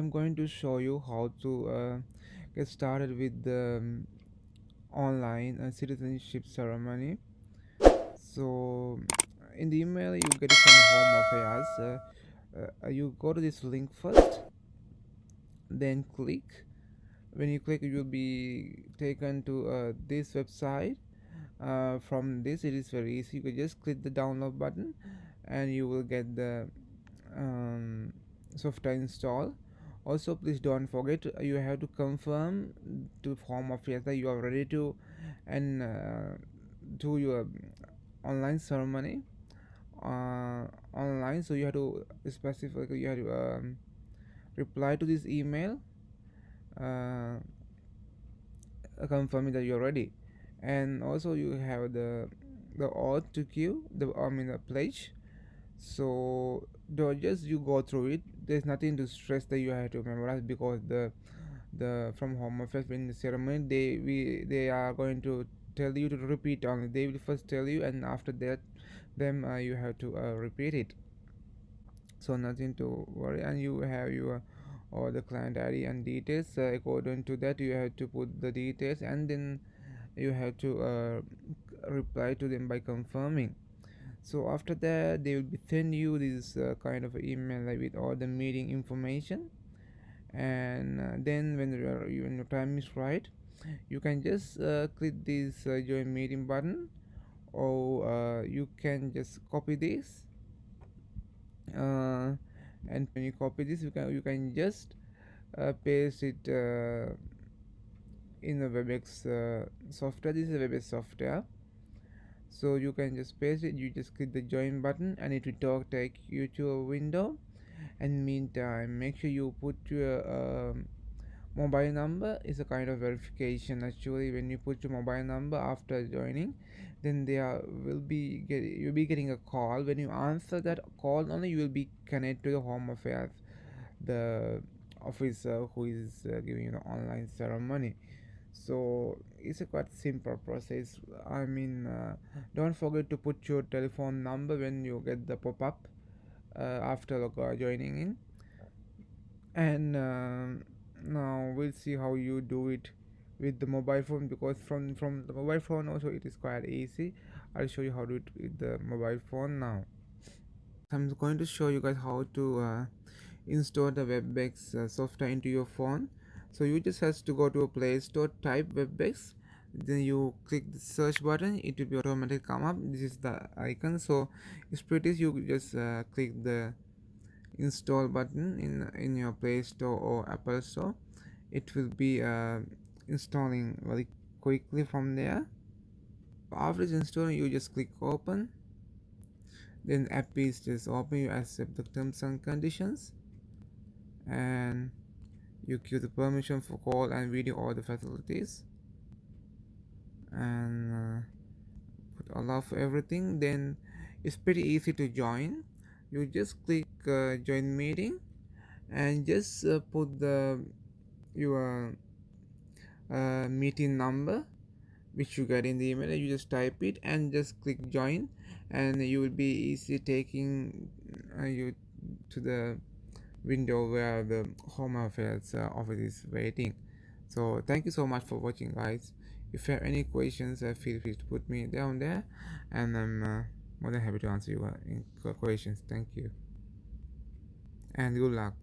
I'm going to show you how to get started with the online citizenship ceremony. So, in the email, you get it from Home Affairs. You go to this link first, then click. When you click, you will be taken to this website. From this, it is very easy. You can just click the download button, and you will get the um, software install. Also, please don't forget you have to confirm to Home Affairs that you are ready to and do your online ceremony online. So you have to specifically you have to reply to this email uh, confirming that you're ready, and also you have the oath to give the pledge. So don't just you go through it. There's nothing to stress that you have to memorize, because the from Home Affairs, in the ceremony, they are going to tell you to repeat only. They will first tell you, and after that then you have to repeat it. So nothing to worry, and you have your or the client ID and details. According to that, you have to put the details, and then you have to reply to them by confirming. So after that, they will be send you this kind of email, like, with all the meeting information. And then when your time is right, you can just click this join meeting button, or you can just copy this, and when you copy this, you can just paste it in the Webex software. This is a Webex software, so you can just paste it. You just click the join button, and it will take you to a window. And meantime, make sure you put your mobile number. Is a kind of verification. Actually, when you put your mobile number after joining, then you'll be getting a call. When you answer that call only, you will be connected to the Home Affairs, the officer who is giving you the online ceremony. So it's a quite simple process. Don't forget to put your telephone number when you get the pop-up after joining in. And now we'll see how you do it with the mobile phone, because from the mobile phone also it is quite easy. I'll show you how to do it with the mobile phone now. I'm going to show you guys how to install the Webex software into your phone. So you just has to go to a Play Store, type Webex, then you click the search button. It will be automatically come up. This is the icon. So it's pretty easy. You just click the install button in your Play Store or Apple Store. It will be installing very quickly from there. After it's installing, you just click open. Then app is just open. You accept the terms and conditions, and you give the permission for call and video all the facilities, and put allow for everything. Then it's pretty easy to join. You just click join meeting, and just put your meeting number which you get in the email. You just type it and just click join, and you will be easy taking you to the window where the Home Affairs office is waiting. So thank you so much for watching, guys. If you have any questions, feel free to put me down there, and I'm more than happy to answer your questions. Thank you, and good luck.